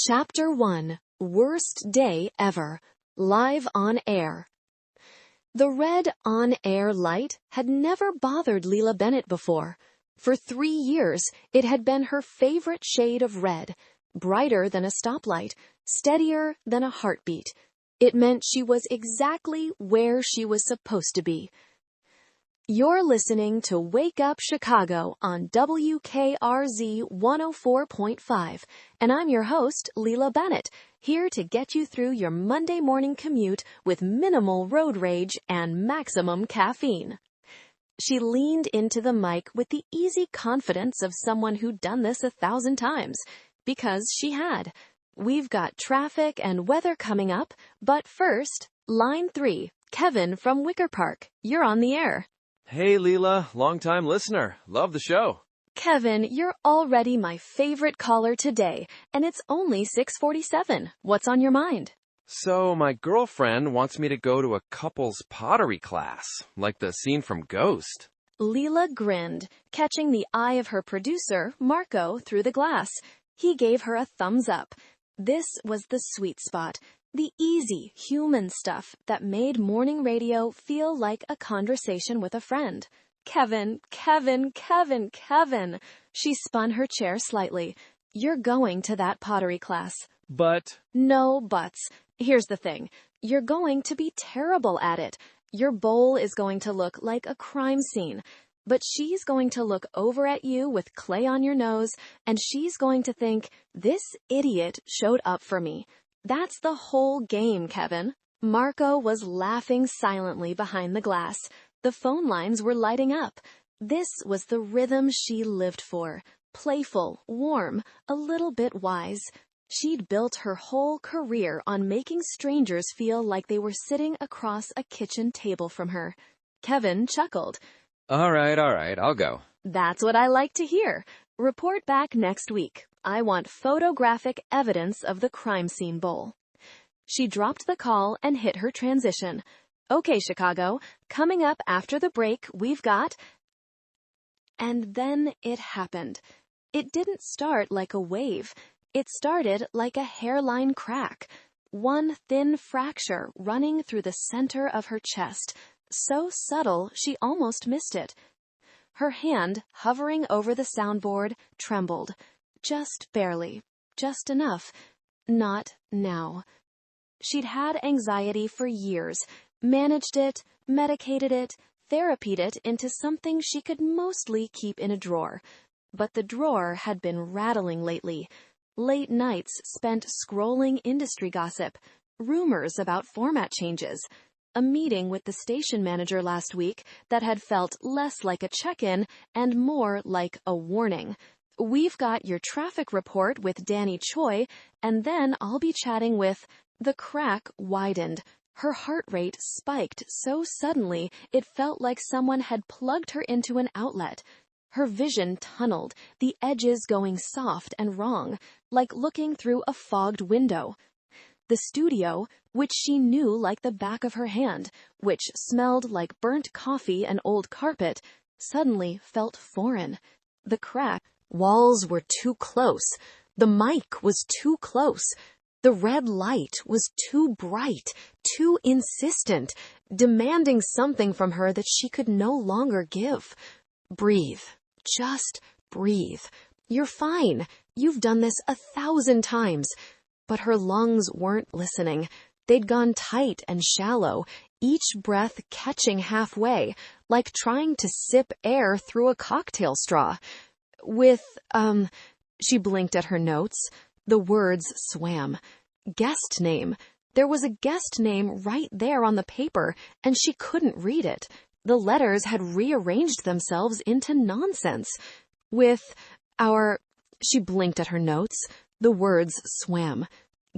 Chapter 1, Worst Day Ever, Live on Air. The red on-air light had never bothered Lila Bennett before. For 3 years, it had been her favorite shade of red, brighter than a stoplight, steadier than a heartbeat. It meant she was exactly where she was supposed to be. You're listening to Wake Up Chicago on WKRZ 104.5, and I'm your host, Lila Bennett, here to get you through your Monday morning commute with minimal road rage and maximum caffeine. She leaned into the mic with the easy confidence of someone who'd done this 1,000 times, because she had. We've got traffic and weather coming up, but first, line 3, Kevin from Wicker Park. You're on the air. Hey, Lila, long-time listener. Love the show. Kevin, you're already my favorite caller today, and it's only 6:47. What's on your mind? So, my girlfriend wants me to go to a couple's pottery class, like the scene from Ghost. Lila grinned, catching the eye of her producer, Marco, through the glass. He gave her a thumbs up. This was the sweet spot. The easy, human stuff that made morning radio feel like a conversation with a friend. Kevin. She spun her chair slightly. You're going to that pottery class. But... No buts. Here's the thing. You're going to be terrible at it. Your bowl is going to look like a crime scene. But she's going to look over at you with clay on your nose, and she's going to think, this idiot showed up for me. That's the whole game, Kevin. Marco was laughing silently behind the glass. The phone lines were lighting up. This was the rhythm she lived for. Playful, warm, a little bit wise. She'd built her whole career on making strangers feel like they were sitting across a kitchen table from her. Kevin chuckled. All right, I'll go. That's what I like to hear. Report back next week. I want photographic evidence of the crime scene bowl. She dropped the call and hit her transition. Okay, Chicago, coming up after the break, we've got... And then it happened. It didn't start like a wave. It started like a hairline crack. One thin fracture running through the center of her chest. So subtle, she almost missed it. Her hand, hovering over the soundboard, trembled. Just barely. Just enough. Not now. She'd had anxiety for years, managed it, medicated it, therapied it into something she could mostly keep in a drawer. But the drawer had been rattling lately. Late nights spent scrolling industry gossip, rumors about format changes, a meeting with the station manager last week that had felt less like a check-in and more like a warning. We've got your traffic report with Danny Choi, and then I'll be chatting with... The crack widened. Her heart rate spiked so suddenly it felt like someone had plugged her into an outlet. Her vision tunneled, the edges going soft and wrong, like looking through a fogged window. The studio, which she knew like the back of her hand, which smelled like burnt coffee and old carpet, suddenly felt foreign. The crack... Walls were too close. The mic was too close. The red light was too bright, too insistent, demanding something from her that she could no longer give. Breathe. Just breathe. You're fine. You've done this 1,000 times. But her lungs weren't listening. They'd gone tight and shallow, each breath catching halfway, like trying to sip air through a cocktail straw. She blinked at her notes. The words swam. Guest name. There was a guest name right there on the paper, and she couldn't read it. The letters had rearranged themselves into nonsense. She blinked at her notes. The words swam.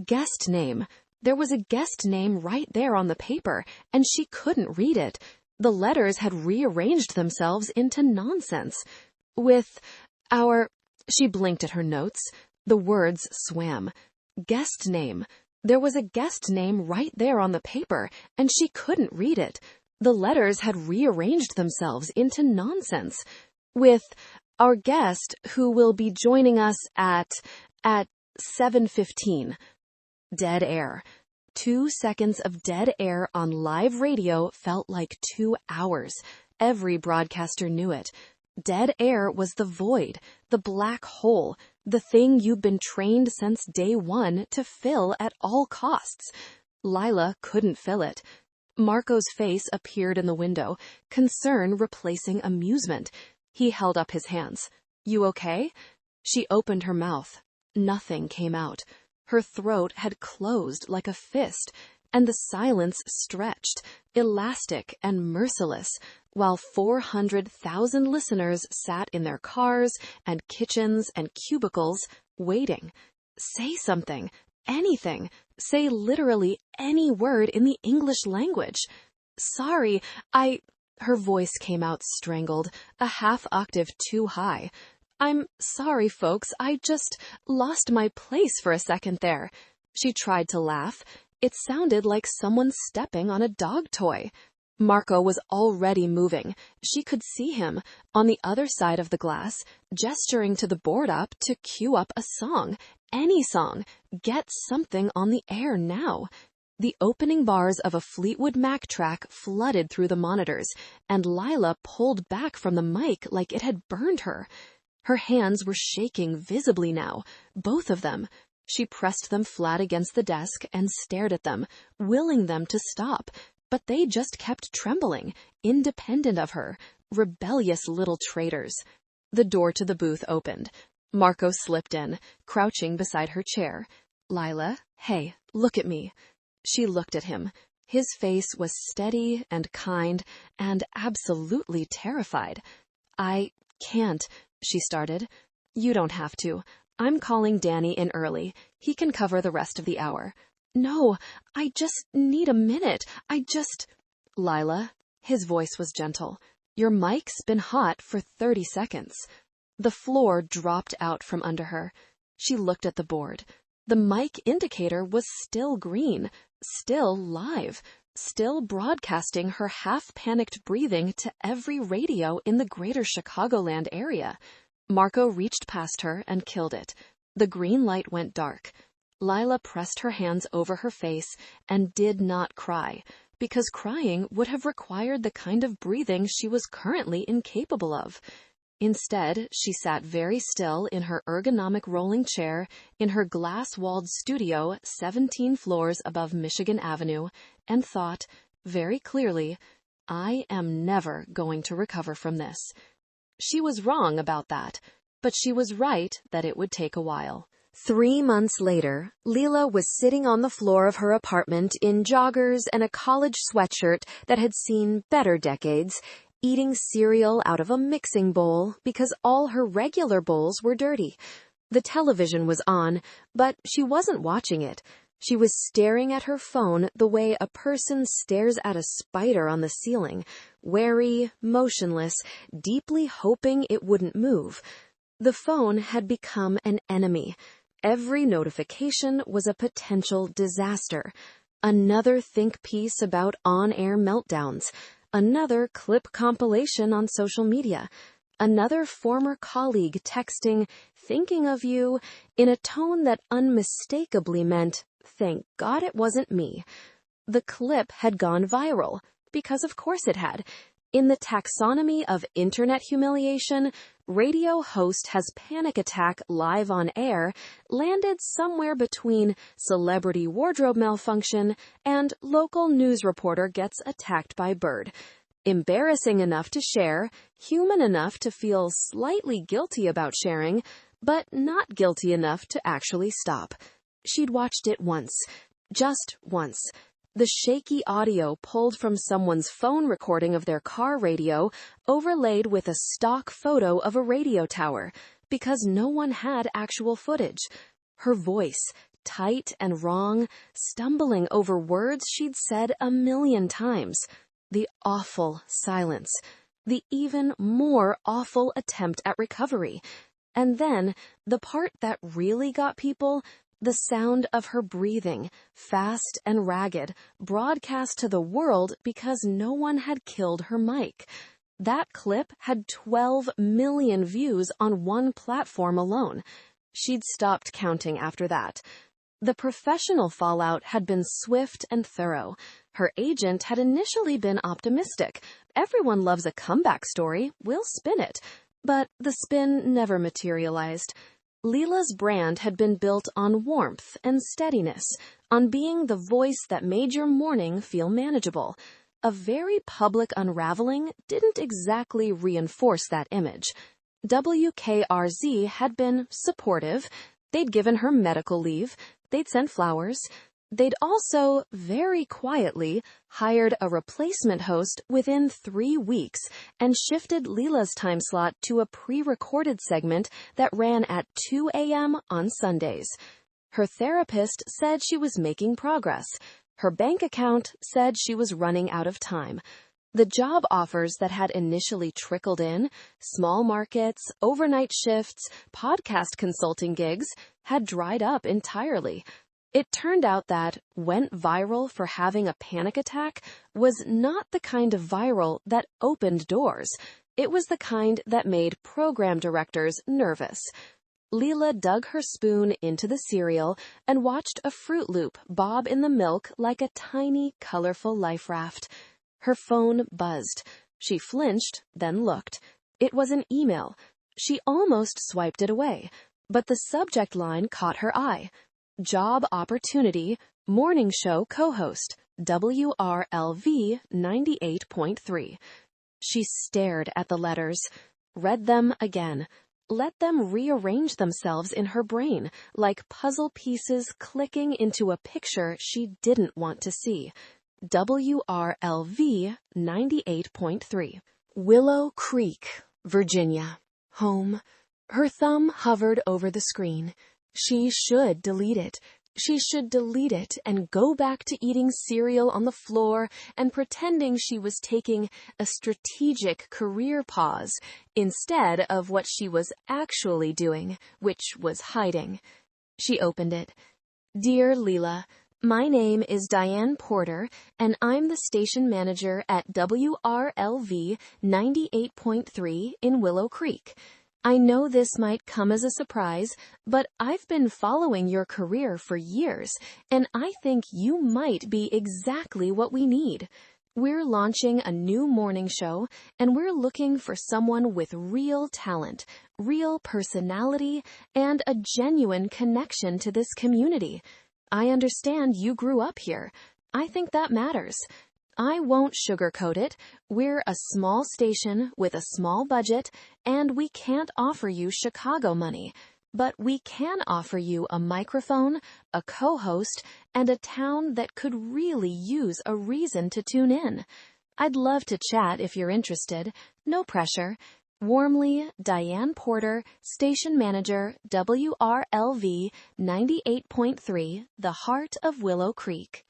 Guest name. There was a guest name right there on the paper, and she couldn't read it. The letters had rearranged themselves into nonsense. She blinked at her notes. The words swam. Guest name. There was a guest name right there on the paper, and she couldn't read it. The letters had rearranged themselves into nonsense. With our guest who will be joining us at 7:15. Dead air. 2 seconds of dead air on live radio felt like 2 hours. Every broadcaster knew it. Dead air was the void, the black hole, the thing you'd been trained since day one to fill at all costs. Lila couldn't fill it. Marco's face appeared in the window, concern replacing amusement. He held up his hands. "You okay?" She opened her mouth. Nothing came out. Her throat had closed like a fist, and the silence stretched, elastic and merciless, while 400,000 listeners sat in their cars and kitchens and cubicles, waiting. Say something, anything, say literally any word in the English language. "Sorry, Her voice came out strangled, a half octave too high. "I'm sorry, folks, I just lost my place for a second there." She tried to laugh. It sounded like someone stepping on a dog toy. Marco was already moving. She could see him, on the other side of the glass, gesturing to the board up to cue up a song. Any song. Get something on the air now. The opening bars of a Fleetwood Mac track flooded through the monitors, and Lila pulled back from the mic like it had burned her. Her hands were shaking visibly now, both of them. She pressed them flat against the desk and stared at them, willing them to stop, but they just kept trembling, independent of her, rebellious little traitors. The door to the booth opened. Marco slipped in, crouching beside her chair. "Lila, hey, look at me." She looked at him. His face was steady and kind and absolutely terrified. "I can't," she started. "You don't have to. I'm calling Danny in early. He can cover the rest of the hour." "No, I just need a minute. Lila," his voice was gentle, "your mic's been hot for 30 seconds. The floor dropped out from under her. She looked at the board. The mic indicator was still green, still live, still broadcasting her half-panicked breathing to every radio in the greater Chicagoland area. Marco reached past her and killed it. The green light went dark. Lila pressed her hands over her face and did not cry, because crying would have required the kind of breathing she was currently incapable of. Instead, she sat very still in her ergonomic rolling chair in her glass-walled studio 17 floors above Michigan Avenue and thought, very clearly, "I am never going to recover from this." She was wrong about that, but she was right that it would take a while. 3 months later, Lila was sitting on the floor of her apartment in joggers and a college sweatshirt that had seen better decades, eating cereal out of a mixing bowl because all her regular bowls were dirty. The television was on, but she wasn't watching it. She was staring at her phone the way a person stares at a spider on the ceiling, wary, motionless, deeply hoping it wouldn't move. The phone had become an enemy. Every notification was a potential disaster. Another think piece about on-air meltdowns. Another clip compilation on social media. Another former colleague texting, "Thinking of you," in a tone that unmistakably meant, "Thank God it wasn't me." The clip had gone viral, because of course it had. In the taxonomy of internet humiliation, radio host has panic attack live on air landed somewhere between celebrity wardrobe malfunction and local news reporter gets attacked by bird. Embarrassing enough to share, human enough to feel slightly guilty about sharing, but not guilty enough to actually stop. She'd watched it once. Just once. The shaky audio pulled from someone's phone recording of their car radio, overlaid with a stock photo of a radio tower, because no one had actual footage. Her voice, tight and wrong, stumbling over words she'd said 1,000,000 times. The awful silence. The even more awful attempt at recovery. And then, the part that really got people, the sound of her breathing, fast and ragged, broadcast to the world because no one had killed her mic. That clip had 12 million views on one platform alone. She'd stopped counting after that. The professional fallout had been swift and thorough. Her agent had initially been optimistic. Everyone loves a comeback story. We'll spin it. But the spin never materialized. Lila's brand had been built on warmth and steadiness, on being the voice that made your morning feel manageable. A very public unraveling didn't exactly reinforce that image. WKRZ had been supportive. They'd given her medical leave. They'd sent flowers. They'd also, very quietly, hired a replacement host within 3 weeks and shifted Lila's time slot to a pre-recorded segment that ran at 2 a.m. on Sundays. Her therapist said she was making progress. Her bank account said she was running out of time. The job offers that had initially trickled in, small markets, overnight shifts, podcast consulting gigs, had dried up entirely. It turned out that went viral for having a panic attack was not the kind of viral that opened doors. It was the kind that made program directors nervous. Lila dug her spoon into the cereal and watched a Fruit Loop bob in the milk like a tiny, colorful life raft. Her phone buzzed. She flinched, then looked. It was an email. She almost swiped it away, but the subject line caught her eye. Job opportunity, morning show co-host, WRLV 98.3. She stared at the letters, read them again, let them rearrange themselves in her brain like puzzle pieces clicking into a picture she didn't want to see. WRLV 98.3. Willow Creek, Virginia. Home. Her thumb hovered over the screen. She should delete it. She should delete it and go back to eating cereal on the floor and pretending she was taking a strategic career pause instead of what she was actually doing, which was hiding. She opened it. Dear Lila, my name is Diane Porter, and I'm the station manager at WRLV 98.3 in Willow Creek. I know this might come as a surprise, but I've been following your career for years, and I think you might be exactly what we need. We're launching a new morning show, and we're looking for someone with real talent, real personality, and a genuine connection to this community. I understand you grew up here. I think that matters. I won't sugarcoat it. We're a small station with a small budget, and we can't offer you Chicago money. But we can offer you a microphone, a co-host, and a town that could really use a reason to tune in. I'd love to chat if you're interested. No pressure. Warmly, Diane Porter, Station Manager, WRLV 98.3, the heart of Willow Creek.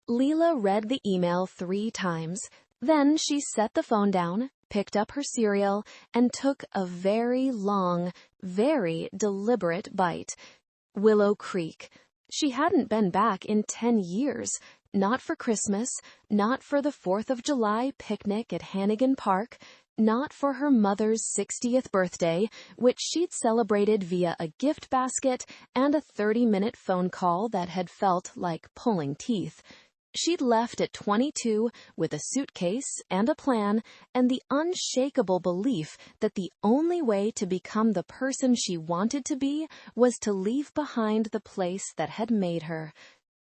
Lila read the email 3 times. Then she set the phone down, picked up her cereal, and took a very long, very deliberate bite. Willow Creek. She hadn't been back in 10 years. Not for Christmas, not for the 4th of July picnic at Hannigan Park, not for her mother's 60th birthday, which she'd celebrated via a gift basket and a 30-minute phone call that had felt like pulling teeth. She'd left at 22 with a suitcase and a plan and the unshakable belief that the only way to become the person she wanted to be was to leave behind the place that had made her.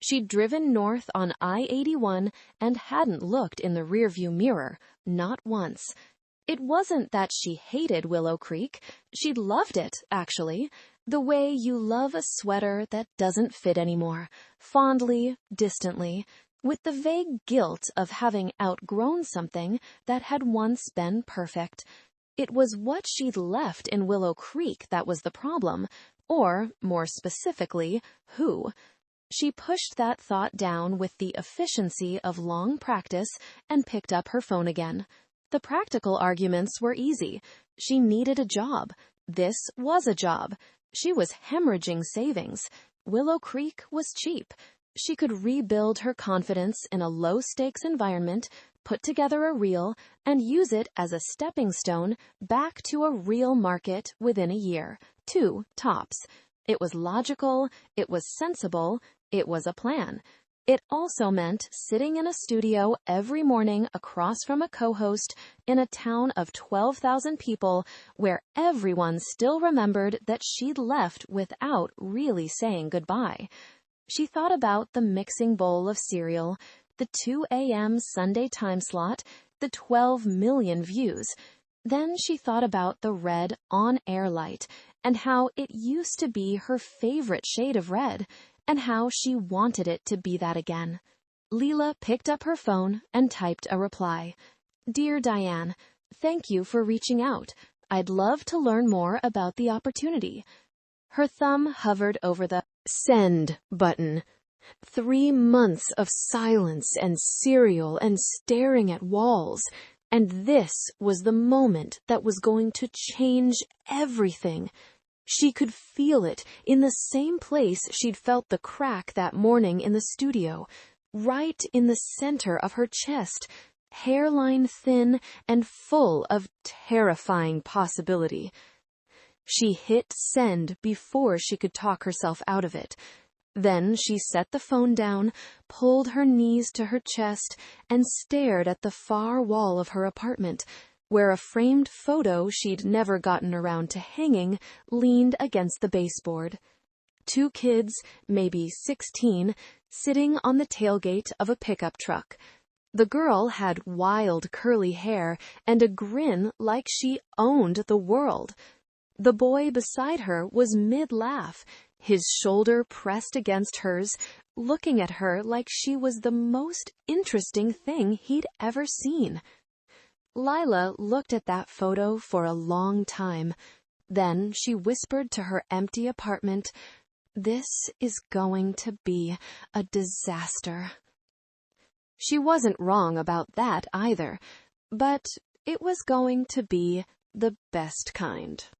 She'd driven north on I-81 and hadn't looked in the rearview mirror, not once. It wasn't that she hated Willow Creek. She'd loved it, actually. The way you love a sweater that doesn't fit anymore, fondly, distantly, with the vague guilt of having outgrown something that had once been perfect. It was what she'd left in Willow Creek that was the problem, or, more specifically, who. She pushed that thought down with the efficiency of long practice and picked up her phone again. The practical arguments were easy. She needed a job. This was a job. She was hemorrhaging savings. Willow Creek was cheap. She could rebuild her confidence in a low-stakes environment, put together a reel, and use it as a stepping stone back to a real market within a year, 2 tops. It was logical, it was sensible, it was a plan. It also meant sitting in a studio every morning across from a co-host in a town of 12,000 people where everyone still remembered that she'd left without really saying goodbye. She thought about the mixing bowl of cereal, the 2 a.m. Sunday time slot, the 12 million views. Then she thought about the red on-air light and how it used to be her favorite shade of red, and how she wanted it to be that again. Lila picked up her phone and typed a reply. Dear Diane, thank you for reaching out. I'd love to learn more about the opportunity. Her thumb hovered over the send button. 3 months of silence and cereal and staring at walls, and this was the moment that was going to change everything. She could feel it in the same place she'd felt the crack that morning in the studio, right in the center of her chest, hairline thin and full of terrifying possibility. She hit send before she could talk herself out of it. Then she set the phone down, pulled her knees to her chest, and stared at the far wall of her apartment, where a framed photo she'd never gotten around to hanging leaned against the baseboard. 2 kids, maybe 16, sitting on the tailgate of a pickup truck. The girl had wild curly hair and a grin like she owned the world. The boy beside her was mid-laugh, his shoulder pressed against hers, looking at her like she was the most interesting thing he'd ever seen. Lila looked at that photo for a long time. Then she whispered to her empty apartment, "This is going to be a disaster." She wasn't wrong about that either, but it was going to be the best kind.